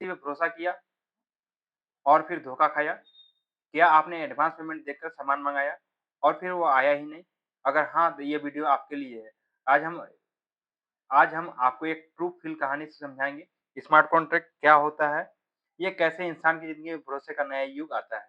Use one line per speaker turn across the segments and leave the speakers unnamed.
किसी पे भरोसा किया और फिर धोखा खाया? क्या आपने एडवांस पेमेंट देकर सामान मँगाया और फिर वो आया ही नहीं? अगर हाँ, तो ये वीडियो आपके लिए है। आज हम आज हम आपको एक ट्रू फ़िल कहानी से समझाएँगे, स्मार्ट कॉन्ट्रैक्ट क्या होता है? ये कैसे इंसान की ज़िंदगी में भरोसे का नया युग आता है?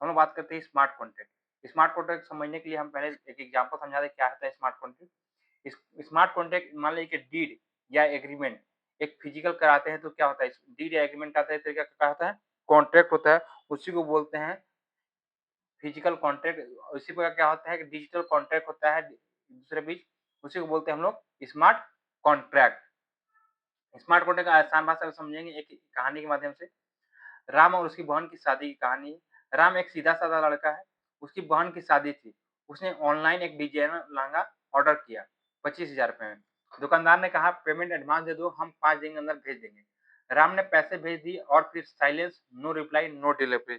हम लोग बात करते हैं स्मार्ट कॉन्ट्रैक्ट। स्मार्ट कॉन्ट्रैक्ट समझने के लिए हम पहले एक एग्ज़ाम्पल समझा दें क्या होता है स्मार्ट कॉन्ट्रैक्ट? स्मार्ट कॉन्ट्रैक्ट मान लीजिए कि डीड या एग्रीमेंट एक फिजिकल कराते हैं तो क्या होता है? डीड या एग्रीमेंट का तरीका क्या होता है? कॉन्ट्रैक्ट होता है, उसी को बोलते हैं फिजिकल कॉन्ट्रैक्ट। उसी प्रकार क्या होता है कि डिजिटल कॉन्ट्रैक्ट होता है दूसरे बीच, उसी को बोलते हैं हम लोग स्मार्ट कॉन्ट्रैक्ट। स्मार्ट कॉन्ट्रैक्ट आसान भाषा में समझेंगे एक कहानी के माध्यम से। राम और उसकी बहन की शादी की कहानी है। राम एक सीधा-साधा लड़का है, उसकी बहन की शादी थी। उसने ऑनलाइन एक डिज़ाइनर लहंगा ऑर्डर किया ₹25,000 में। दुकानदार ने कहा पेमेंट एडवांस दे दो, हम 5 दिन के अंदर भेज देंगे। राम ने पैसे भेज दिए और फिर silence, no reply, no delivery.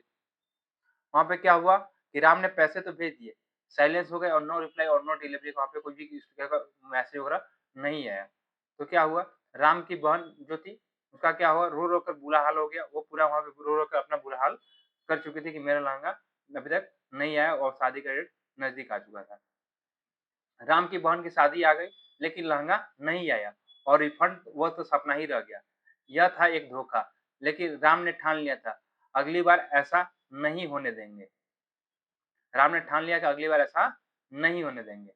वहाँ पे क्या हुआ कि राम ने पैसे तो भेज दिए, साइलेंस हो गए और नो रिप्लाई और नो डिलीवरी वहाँ पे कोई भी इस तरह का मैसेज वगैरह नहीं आया। तो क्या हुआ, राम की बहन जो थी, उसका क्या हुआ रो-रो कर बुरा हाल हो गया। वो पूरा वहाँ पे रो-रो कर अपना बुरा हाल कर चुकी थी कि मेरा लहंगा अभी तक नहीं आया और शादी का डेट नज़दीक आ चुका था। राम की बहन की शादी आ गई, लेकिन लहंगा नहीं आया और रिफंड वो तो सपना ही रह गया। यह था एक धोखा, लेकिन राम ने ठान लिया था, अगली बार ऐसा नहीं होने देंगे। राम ने ठान लिया कि अगली बार ऐसा नहीं होने देंगे।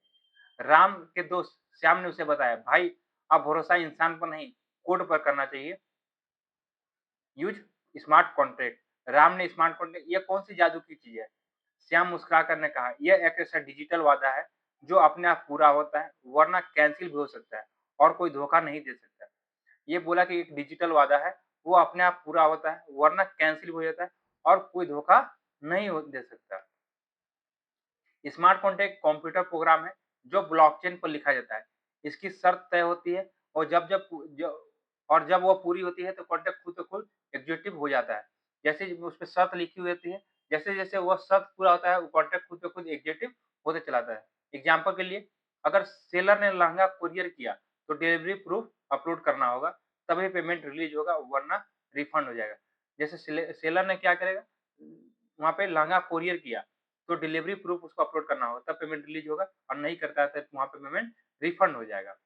राम के दोस्त श्याम ने उसे बताया, भाई अब भरोसा इंसान पर नहीं, कोड पर करना चाहिए। Use smart contract. राम ने स्मार्ट कॉन्ट्रैक्ट ये कौन-सी जादू की चीज़ है? श्याम मुस्कुराकर ने कहा, यह एक ऐसा डिजिटल वादा है, जो अपने आप पूरा होता है, वरना कैंसल भी हो सकता है और कोई धोखा नहीं दे सकता। ये बोला कि एक डिजिटल वादा है, वो अपने आप पूरा होता है, वरना कैंसल भी हो जाता है और कोई धोखा नहीं हो दे सकता। स्मार्ट कॉन्ट्रैक्ट कंप्यूटर प्रोग्राम है जो ब्लॉकचेन पर लिखा जाता है। इसकी शर्त तय होती है और जब वो पूरी होती है तो कॉन्ट्रैक्ट खुद ब खुद एग्जीक्यूटिव हो जाता है। जैसे ही उसपे शर्त लिखी हुई होती है, जैसे-जैसे वो शर्त पूरा होता है वो कॉन्ट्रैक्ट खुद ब खुद एग्जीक्यूटिव होते चला जाता है। एग्ज़ाम्पल के लिए अगर सेलर ने लहंगा कोरियर किया तो डिलीवरी प्रूफ अपलोड करना होगा, तभी पेमेंट रिलीज़ होगा वरना रिफंड हो जाएगा। जैसे सेलर ने क्या करेगा, वहाँ पे लहंगा कोरियर किया तो डिलीवरी प्रूफ उसको अपलोड करना होगा, तब पेमेंट रिलीज़ होगा और नहीं करता है तो वहाँ पे पेमेंट रिफंड हो जाएगा।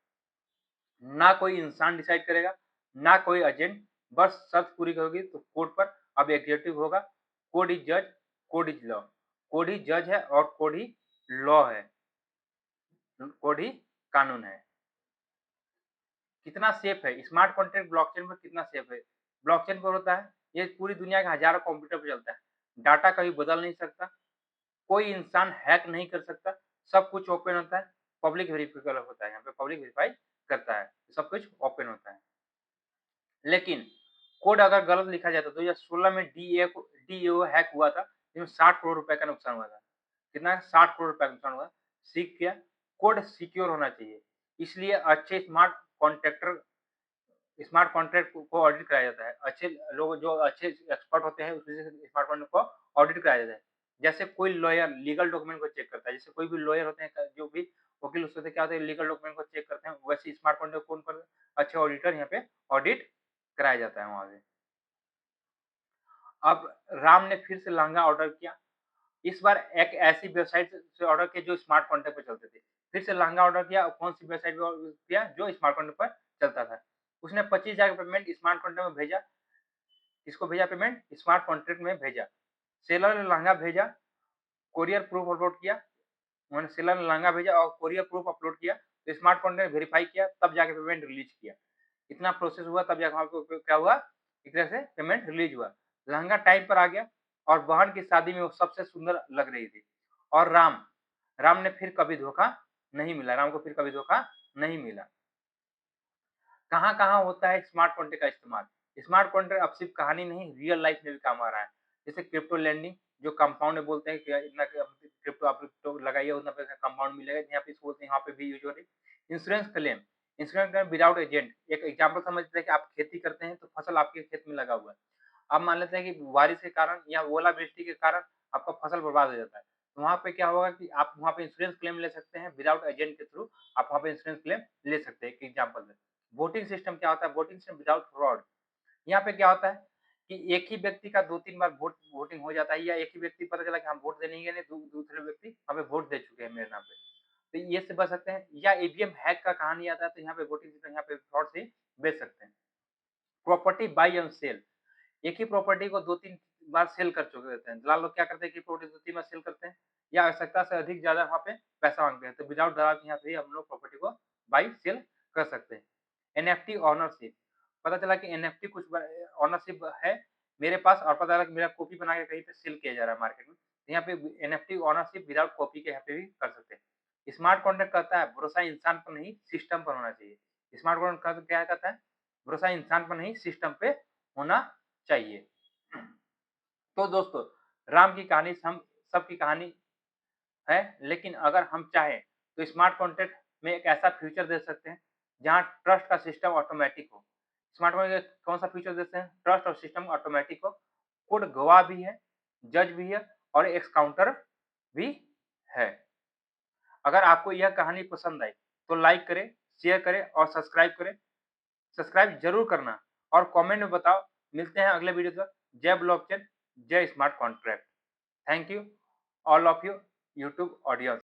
ना कोई इंसान डिसाइड करेगा, ना कोई एजेंट, बस शर्त पूरी होगी तो कोर्ट पर अब एग्जीक्यूटिव होगा। कोड इज़ जज, कोड इज़ लॉ। कोड ही जज है और कोड ही लॉ है। कोड ही कानून है। कितना सेफ है? स्मार्ट कॉन्ट्रैक्ट ब्लॉकचेन पर कितना सेफ है? ब्लॉकचेन पर होता है, ये पूरी दुनिया के हज़ारों कंप्यूटर पे चलता है। डाटा कभी बदल नहीं सकता, कोई इंसान हैक नहीं कर सकता, सब कुछ ओपन होता है, पब्लिक वेरिफिकेबल होता है, यहाँ पे पब्लिक वेरीफाई करता है, सब कुछ ओपन होता है। लेकिन कोड अगर गलत लिखा जाता तो 2016 में डीएओ हैक हुआ था, जिसमें 60 करोड़ रुपए का नुकसान हुआ था। कितना? 60 करोड़ रुपए का नुकसान हुआ। सीख गया, कोड सिक्योर होना चाहिए, इसलिए अच्छे स्मार्ट कॉन्ट्रैक्ट को ऑडिट कराया जाता है। अच्छे लोग जो अच्छे एक्सपर्ट होते हैं उसी से स्मार्ट कॉन्ट्रैक्ट को ऑडिट कराया जाता है। जैसे कोई लॉयर लीगल डॉक्यूमेंट को चेक करता है, जैसे कोई भी लॉयर होते हैं जो भी वकील होते हैं क्या होता है लीगल डॉक्यूमेंट को चेक करते हैं, वैसे स्मार्ट कॉन्ट्रैक्ट कौन कर अच्छे ऑडिटर यहाँ पे ऑडिट कराया जाता है वहाँ पे। अब राम ने फिर से लहंगा ऑर्डर किया। इस बार एक ऐसी वेबसाइट से ऑर्डर किया जो स्मार्ट कॉन्ट्रैक्ट पे चलते थे। फिर से लहंगा ऑर्डर किया और कौन-सी वेबसाइट पे ऑर्डर किया जो स्मार्ट कॉन्ट्रैक्ट पर चलता था। उसने 25,000 का पेमेंट स्मार्ट कॉन्ट्रैक्ट में भेजा। किसको भेजा पेमेंट? स्मार्ट कॉन्ट्रैक्ट में भेजा। सेलर ने लहंगा भेजा, कोरियर प्रूफ अपलोड किया। उन्होंने सेलर ने लहंगा भेजा और कोरियर प्रूफ अपलोड किया, तो स्मार्ट कॉन्ट्रैक्ट वेरीफाई किया, तब जाके पेमेंट रिलीज़ किया। इतना प्रोसेस हुआ तब जाके वहाँ पे क्या हुआ, एक तरह से पेमेंट रिलीज़ हुआ। लहंगा टाइम पर आ गया और बहन की शादी में वो सबसे सुंदर लग रही थी। और राम ने फिर कभी धोखा नहीं मिला, राम को फिर कभी धोखा नहीं मिला। कहाँ-कहाँ होता है स्मार्ट कॉन्ट्रैक्ट का इस्तेमाल? स्मार्ट कॉन्ट्रैक्ट अब सिर्फ़ कहानी नहीं, रियल लाइफ़ में भी काम आ रहा है। जैसे क्रिप्टो लेंडिंग जो कंपाउंड में बोलते हैं कि इतना क्रिप्टो आप तो लगाइए उतना पैसा कंपाउंड मिलेगा, यहाँ पे इसको बोलते हैं यहाँ पे भी यूज़ हो रही है। इंश्योरेंस क्लेम विदाउट एजेंट एक एग्ज़ाम्पल समझ लेते हैं कि आप खेती करते हैं तो फसल आपके खेत में लगा हुआ है। अब मान लेते हैं कि बारिश के कारण या ओलावृष्टि के कारण आपका फसल बर्बाद हो जाता है। तो वहाँ पे क्या होगा कि आप वहाँ पे इंश्योरेंस क्लेम ले सकते हैं विदाउट एजेंट के थ्रू आप वहाँ पे इंश्योरेंस क्लेम ले सकते हैं, एक एग्ज़ाम्पल है। वोटिंग सिस्टम क्या होता है? वोटिंग सिस्टम विदाउट फ्रॉड यहाँ पे क्या होता है कि एक ही व्यक्ति का 2-3 बार वोटिंग हो जाता है या एक ही व्यक्ति पता चला कि हम वोट देने ही गए नहीं, दूसरे व्यक्ति हमें वोट दे चुके हैं मेरे नाम पे। तो ये से बच सकते हैं या ईवीएम हैक का कहानी आता है तो यहाँ पे वोटिंग सिस्टम यहाँ पे फ्रॉड से बच सकते हैं। प्रॉपर्टी बाय एंड सेल, एक ही प्रॉपर्टी को 2-3 बार सेल कर चुके होते हैं। दलाल लोग क्या करते हैं कि प्रॉपर्टी 2-3 बार सेल करते हैं या आवश्यकता से अधिक ज़्यादा वहाँ पे पैसा माँगते हैं। तो विदाउट दलाल के यहाँ पे ही हम लोग प्रॉपर्टी को बाय सेल कर सकते हैं। एनएफटी ओनरशिप, पता चला कि एनएफटी कुछ ओनरशिप है मेरे पास और पता चला कि मेरा कॉपी बना के कहीं पे सेल किया जा रहा है मार्केट में। तो यहाँ पे एनएफटी ओनरशिप विदाउट कॉपी के यहाँ पे भी कर सकते हैं। स्मार्ट कॉन्ट्रैक्ट कहता है भरोसा इंसान पर नहीं सिस्टम पर होना चाहिए। स्मार्ट कॉन्ट्रैक्ट क्या कहता है? भरोसा इंसान पर नहीं सिस्टम पे होना चाहिए। तो दोस्तों, राम की कहानी हम सबकी कहानी है, लेकिन अगर हम चाहें तो स्मार्ट कॉन्ट्रैक्ट में एक ऐसा फीचर दे सकते हैं, जहाँ ट्रस्ट का सिस्टम ऑटोमैटिक हो। स्मार्ट कॉन्ट्रैक्ट में कौन-सा फीचर देते हैं? ट्रस्ट और सिस्टम ऑटोमैटिक हो, कोड गवाह भी है, जज भी है और एक्स-काउंटर भी है। अगर आपको यह कहानी पसंद आई, तो लाइक करें, शेयर करें और सब्सक्राइब करें। सब्सक्राइब ज़रूर करना और कमेंट में बताओ। मिलते हैं अगले वीडियो तक। जय ब्लॉकचेन, जय smart contract. Thank you all of you YouTube audience.